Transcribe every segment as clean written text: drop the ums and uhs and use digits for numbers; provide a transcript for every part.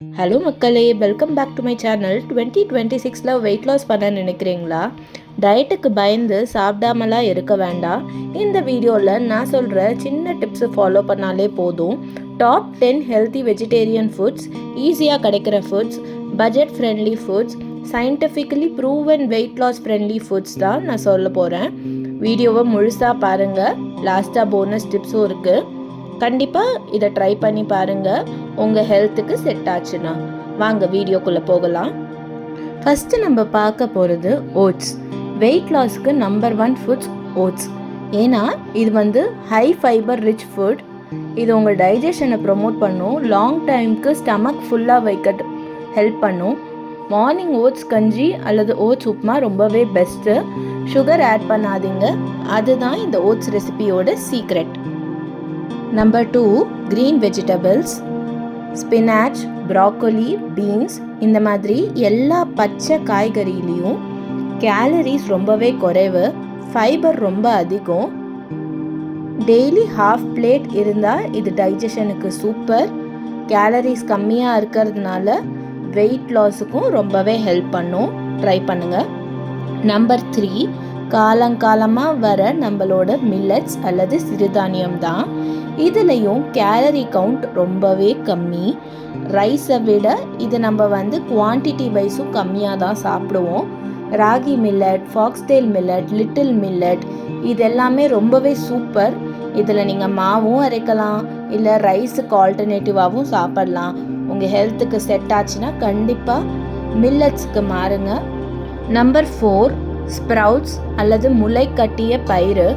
Hello மக்களே, welcome back to my channel. 2026ல் weight loss பண்ண நினைக்கிறீங்களா? டயட்டுக்கு பயந்து சாப்பிடாமலாம் இருக்க வேண்டாம். இந்த வீடியோவில் நான் சொல்கிற சின்ன டிப்ஸு ஃபாலோ பண்ணாலே போதும். டாப் 10 ஹெல்த்தி வெஜிடேரியன் ஃபுட்ஸ், ஈஸியாக கிடைக்கிற foods, budget friendly foods, scientifically proven weight loss friendly foods தான் நான் சொல்ல போகிறேன். வீடியோவை முழுசாக பாருங்கள். லாஸ்ட்டாக போனஸ் டிப்ஸும் இருக்குது. கண்டிப்பாக இதை ட்ரை பண்ணி பாருங்கள். உங்கள் ஹெல்த்துக்கு செட் ஆச்சுன்னா வாங்க வீடியோக்குள்ளே போகலாம். ஃபஸ்ட்டு நம்ம பார்க்க போகிறது ஓட்ஸ். வெயிட் லாஸ்க்கு நம்பர் 1 ஃபுட்ஸ் ஓட்ஸ். ஏன்னா இது ஹை ஃபைபர் ரிச் ஃபுட். இது உங்கள் டைஜஷனை ப்ரொமோட் பண்ணும். லாங் டைமுக்கு ஸ்டமக் ஃபுல்லாக வைக்க ஹெல்ப் பண்ணும். மார்னிங் ஓட்ஸ் கஞ்சி அல்லது ஓட்ஸ் உப்புமா ரொம்பவே பெஸ்ட்டு. சுகர் ஆட் பண்ணாதீங்க. அதுதான் இந்த ஓட்ஸ் ரெசிபியோட secret. Number 2, green vegetables. Spinach, broccoli, beans, இந்த மாதிரி எல்லா பச்சை காய்கறிலையும் கேலரிஸ் ரொம்பவே குறைவு, ஃபைபர் ரொம்ப அதிகம். டெய்லி ஹாஃப் பிளேட் இருந்தால் இது டைஜஷனுக்கு சூப்பர். கேலரிஸ் கம்மியாக இருக்கிறதுனால வெயிட் லாஸுக்கும் ரொம்பவே ஹெல்ப் பண்ணும். ட்ரை பண்ணுங்கள். நம்பர் 3, காலங்காலமாக வர நம்மளோட மில்லட்ஸ் அல்லது சிறுதானியம் தான். இதுலேயும் கேலரி கவுண்ட் ரொம்பவே கம்மி. ரைஸை விட இது நம்ம குவான்டிட்டி வைஸும் கம்மியாக தான் சாப்பிடுவோம். Ragi millet, foxtail millet, little millet, இது எல்லாமே ரொம்பவே சூப்பர். இதில் நீங்கள் மாவும் அரைக்கலாம், இல்லை ரைஸுக்கு ஆல்டர்னேட்டிவாகவும் சாப்பிடலாம். உங்கள் ஹெல்த்துக்கு செட் ஆச்சுன்னா கண்டிப்பாக மில்லட்ஸ்க்கு மாறுங்க. நம்பர் 4, ஸ்ப்ரவுட்ஸ் அல்லது முளை கட்டிய பயிறு.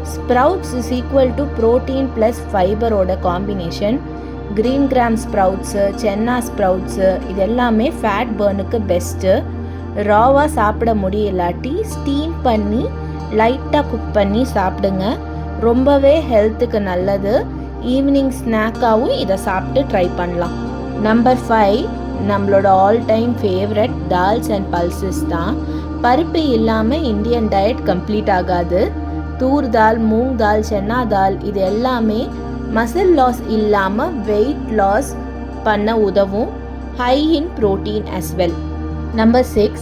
Sprouts is equal to protein plus ஃபைபரோட combination. Green gram sprouts, chana sprouts, இது எல்லாமே ஃபேட் பர்னுக்கு பெஸ்ட்டு. ராவாக சாப்பிட முடியலாட்டி ஸ்டீம் பண்ணி லைட்டாக குக் பண்ணி சாப்பிடுங்க. ரொம்பவே ஹெல்த்துக்கு நல்லது. ஈவினிங் ஸ்நாக்காகவும் இதை சாப்பிட்டு ட்ரை பண்ணலாம். நம்பர் 5, நம்மளோட all time favourite dals and pulses தான். பருப்பு இல்லாமல் இந்தியன் டயட் கம்ப்ளீட் ஆகாது. தூர் தால், மூங் தால், சென்னா தால், இது எல்லாமே மசில் லாஸ் இல்லாமல் வெயிட் லாஸ் பண்ண உதவும். High in protein as well. Number 6,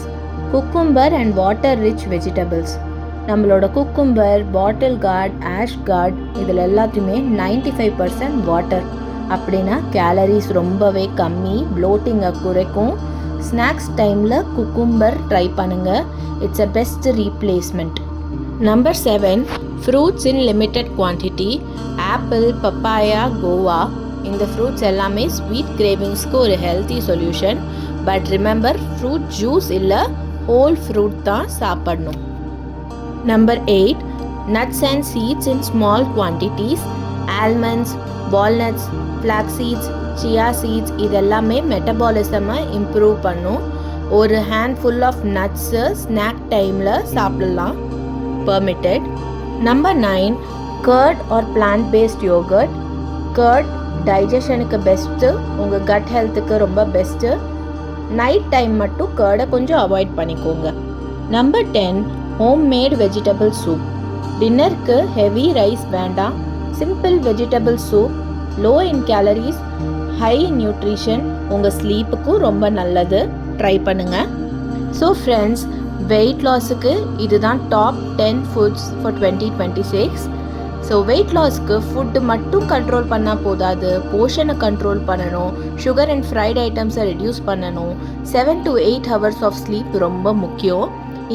cucumber and water rich vegetables. நம்மளோட குக்கும்பர், பாட்டில் கார்ட், ஆஷ் கார்ட், இதில் எல்லாத்தையுமே 95% வாட்டர். அப்படின்னா கேலரிஸ் ரொம்பவே கம்மி, ப்ளோட்டிங்கை குறைக்கும். ஸ்நாக்ஸ் டைமில் குக்கும்பர் ட்ரை பண்ணுங்கள். It's a best replacement. Number 7, fruits in limited quantity. Apple, papaya, guava, இந்த ஃப்ரூட்ஸ் எல்லாமே ஸ்வீட் கிரேவிங்ஸ்க்கு ஒரு healthy solution. But remember, fruit juice இல்லை, ஹோல் ஃப்ரூட் தான் சாப்பிடணும். Number 8, nuts and seeds in small quantities. Almonds, walnuts, flax seeds, chia seeds, இது எல்லாமே மெட்டபாலிசமை improve பண்ணும். ஒரு ஹேண்ட்ஃபுல் ஆஃப் நட்ஸு ஸ்நாக் டைமில் சாப்பிடலாம். Permitted. Number 9, curd or plant-based yogurt. Curd டைஜஷனுக்கு பெஸ்ட்டு, உங்கள் கட் ஹெல்த்துக்கு ரொம்ப பெஸ்ட்டு. நைட் டைம் மட்டும் கர்டை கொஞ்சம் அவாய்ட் பண்ணிக்கோங்க. Number 10, homemade vegetable soup. டின்னருக்கு ஹெவி ரைஸ் வேண்டாம். Simple vegetable soup, low in calories, high in nutrition, உங்கள் ஸ்லீப்புக்கும் ரொம்ப நல்லது. ட்ரை பண்ணுங்கள். ஸோ ஃப்ரெண்ட்ஸ், வெயிட் லாஸுக்கு இதுதான் top 10 foods for 2026. So weight லாஸ்க்கு ஃபுட்டு மட்டும் கண்ட்ரோல் பண்ணால் போதாது, போர்ஷனை கண்ட்ரோல் பண்ணணும், சுகர் அண்ட் ஃப்ரைட் ஐட்டம்ஸை ரெடியூஸ் பண்ணணும், 7 to 8 hours ஆஃப் ஸ்லீப் ரொம்ப முக்கியம்.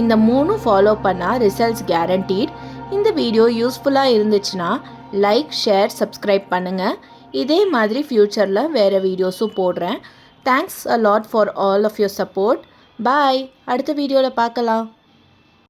இந்த 3 ஃபாலோ பண்ணால் ரிசல்ட்ஸ் கேரண்டீட். இந்த வீடியோ யூஸ்ஃபுல்லாக இருந்துச்சுன்னா லைக், ஷேர், சப்ஸ்கிரைப் பண்ணுங்கள். இதே மாதிரி ஃப்யூச்சரில் வேறு வீடியோஸும் போடுறேன். Thanks a lot for all of your support. Bye. அடுத்த வீடியோவில் பார்க்கலாம்.